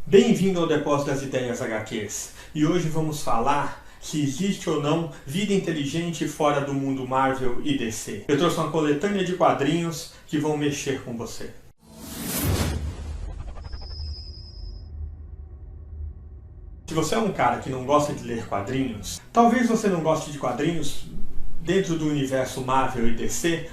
Bem-vindo ao Depósito das Ideias HQs, e hoje vamos falar se existe ou não vida inteligente fora do mundo Marvel e DC. Eu trouxe uma coletânea de quadrinhos que vão mexer com você. Se você é um cara que não gosta de ler quadrinhos, talvez você não goste de quadrinhos dentro do universo Marvel e DC,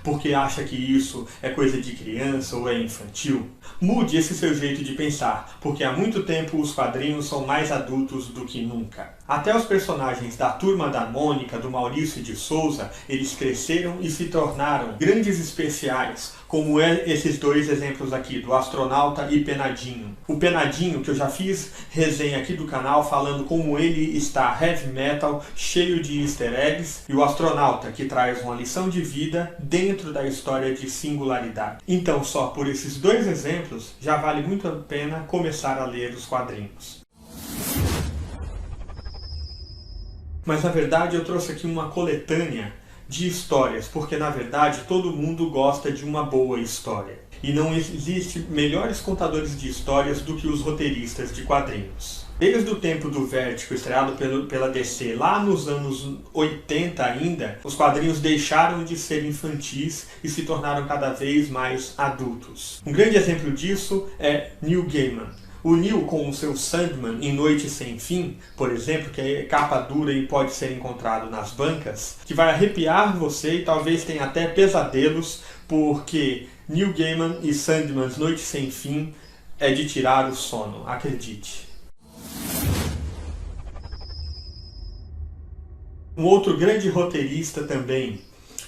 porque acha que isso é coisa de criança ou é infantil. Mude esse seu jeito de pensar, porque há muito tempo os quadrinhos são mais adultos do que nunca. Até os personagens da Turma da Mônica, do Maurício de Souza, eles cresceram e se tornaram grandes especiais, como esses dois exemplos aqui, do Astronauta e Penadinho. O Penadinho, que eu já fiz resenha aqui do canal falando como ele está heavy metal, cheio de easter eggs, e o Astronauta, que traz uma lição de vida dentro da história de singularidade. Então, só por esses dois exemplos, já vale muito a pena começar a ler os quadrinhos. Mas na verdade eu trouxe aqui uma coletânea de histórias, porque na verdade todo mundo gosta de uma boa história. E não existe melhores contadores de histórias do que os roteiristas de quadrinhos. Desde o tempo do Vértigo, estreado pela DC, lá nos anos 80 ainda, os quadrinhos deixaram de ser infantis e se tornaram cada vez mais adultos. Um grande exemplo disso é Neil Gaiman. O Neil com o seu Sandman em Noite Sem Fim, por exemplo, que é capa dura e pode ser encontrado nas bancas, que vai arrepiar você e talvez tenha até pesadelos, porque Neil Gaiman e Sandman's Noite Sem Fim é de tirar o sono, acredite. Um outro grande roteirista também,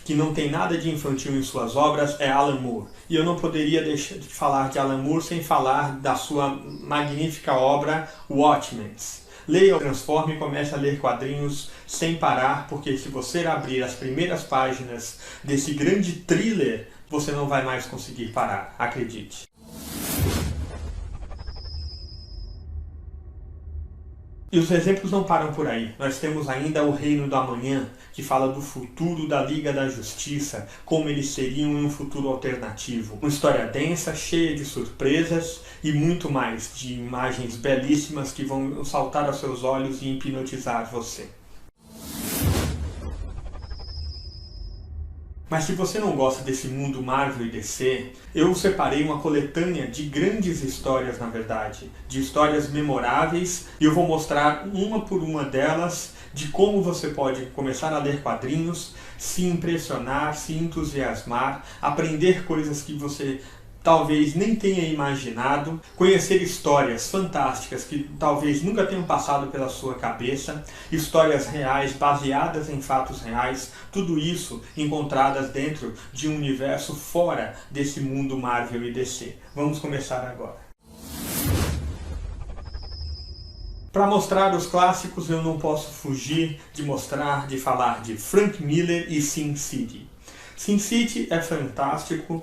que não tem nada de infantil em suas obras, é Alan Moore. E eu não poderia deixar de falar de Alan Moore sem falar da sua magnífica obra Watchmen. Leia, transforme e comece a ler quadrinhos sem parar, porque se você abrir as primeiras páginas desse grande thriller, você não vai mais conseguir parar, acredite. E os exemplos não param por aí. Nós temos ainda o Reino do Amanhã, que fala do futuro da Liga da Justiça, como eles seriam em um futuro alternativo. Uma história densa, cheia de surpresas e muito mais, de imagens belíssimas que vão saltar aos seus olhos e hipnotizar você. Mas se você não gosta desse mundo Marvel e DC, eu separei uma coletânea de grandes histórias, na verdade, de histórias memoráveis, e eu vou mostrar uma por uma delas de como você pode começar a ler quadrinhos, se impressionar, se entusiasmar, aprender coisas que você talvez nem tenha imaginado, conhecer histórias fantásticas que talvez nunca tenham passado pela sua cabeça, histórias reais, baseadas em fatos reais, tudo isso encontradas dentro de um universo fora desse mundo Marvel e DC. Vamos começar agora. Para mostrar os clássicos, eu não posso fugir de falar de Frank Miller e Sin City. Sin City é fantástico.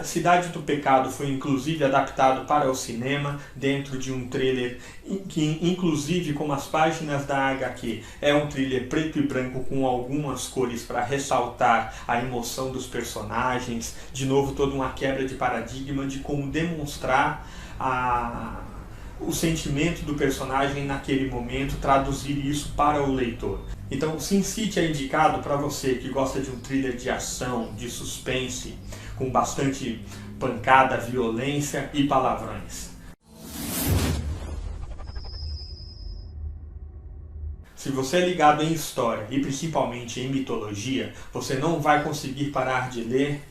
Cidade do Pecado foi inclusive adaptado para o cinema dentro de um trailer que, inclusive, como as páginas da HQ, é um trailer preto e branco com algumas cores para ressaltar a emoção dos personagens. De novo, toda uma quebra de paradigma de como demonstrar o sentimento do personagem naquele momento, traduzir isso para o leitor. Então, Sin City é indicado para você que gosta de um thriller de ação, de suspense, com bastante pancada, violência e palavrões. Se você é ligado em história e principalmente em mitologia, você não vai conseguir parar de ler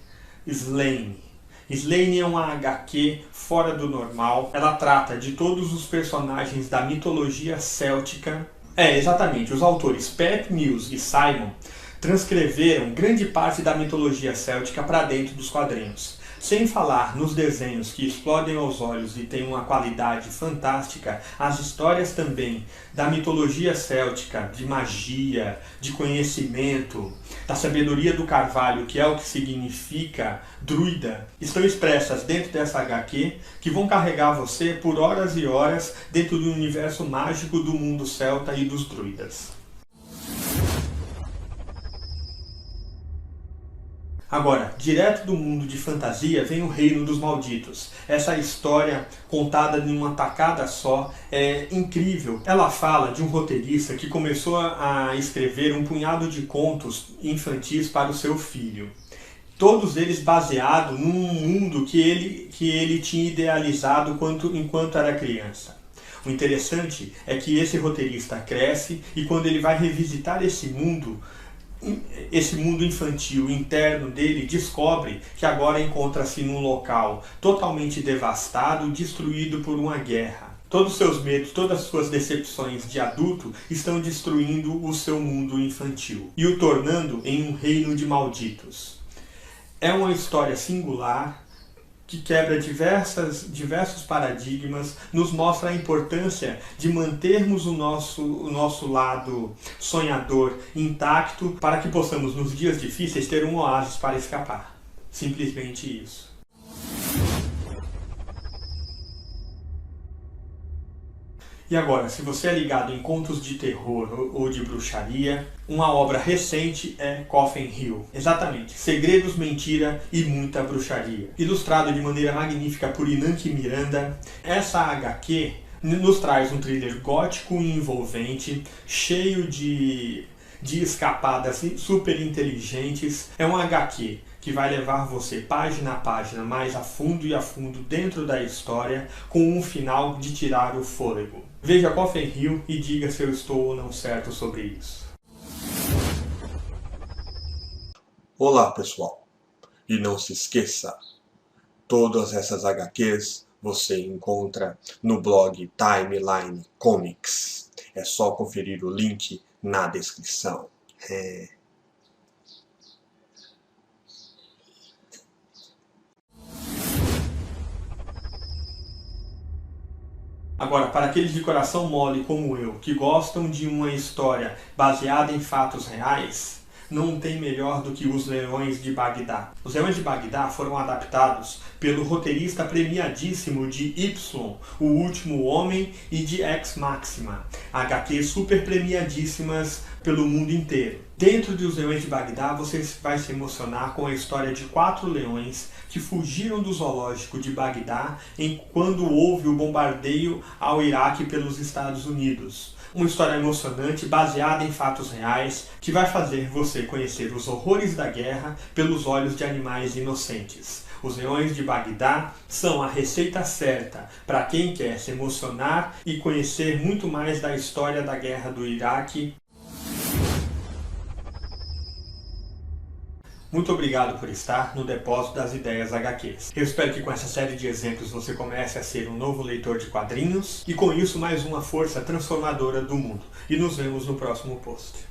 Sláine. Sláine é uma HQ fora do normal. Ela trata de todos os personagens da mitologia céltica. Exatamente, os autores Pat Mills e Simon transcreveram grande parte da mitologia céltica para dentro dos quadrinhos. Sem falar nos desenhos que explodem aos olhos e têm uma qualidade fantástica, as histórias também da mitologia céltica, de magia, de conhecimento, da sabedoria do carvalho, que é o que significa druida, estão expressas dentro dessa HQ, que vão carregar você por horas e horas dentro do universo mágico do mundo celta e dos druidas. Agora, direto do mundo de fantasia vem o Reino dos Malditos. Essa história, contada em uma tacada só, é incrível. Ela fala de um roteirista que começou a escrever um punhado de contos infantis para o seu filho. Todos eles baseados num mundo que ele tinha idealizado enquanto era criança. O interessante é que esse roteirista cresce e quando ele vai revisitar esse mundo infantil interno dele, descobre que agora encontra-se num local totalmente devastado, destruído por uma guerra. Todos os seus medos, todas as suas decepções de adulto estão destruindo o seu mundo infantil e o tornando em um reino de malditos. É uma história singular que quebra diversos paradigmas, nos mostra a importância de mantermos o nosso lado sonhador intacto para que possamos, nos dias difíceis, ter um oásis para escapar. Simplesmente isso. E agora, se você é ligado em contos de terror ou de bruxaria, uma obra recente é Coffin Hill. Exatamente, segredos, mentira e muita bruxaria. Ilustrado de maneira magnífica por Inanki Miranda, essa HQ nos traz um thriller gótico e envolvente, cheio de escapadas super inteligentes. É um HQ que vai levar você página a página mais a fundo dentro da história, com um final de tirar o fôlego. Veja Coffin Hill e diga se eu estou ou não certo sobre isso. Olá pessoal, e não se esqueça, todas essas HQs você encontra no blog Timeline Comics. É só conferir o link na descrição. Agora, para aqueles de coração mole como eu, que gostam de uma história baseada em fatos reais, não tem melhor do que Os Leões de Bagdá. Os Leões de Bagdá foram adaptados pelo roteirista premiadíssimo de Y, O Último Homem, e de Ex Machina, HQs super premiadíssimas pelo mundo inteiro. Dentro de Os Leões de Bagdá, você vai se emocionar com a história de 4 leões que fugiram do zoológico de Bagdá quando houve o bombardeio ao Iraque pelos Estados Unidos. Uma história emocionante, baseada em fatos reais, que vai fazer você conhecer os horrores da guerra pelos olhos de animais inocentes. Os Leões de Bagdá são a receita certa para quem quer se emocionar e conhecer muito mais da história da guerra do Iraque. Muito obrigado por estar no Depósito das Ideias HQs. Eu espero que com essa série de exemplos você comece a ser um novo leitor de quadrinhos e com isso mais uma força transformadora do mundo. E nos vemos no próximo post.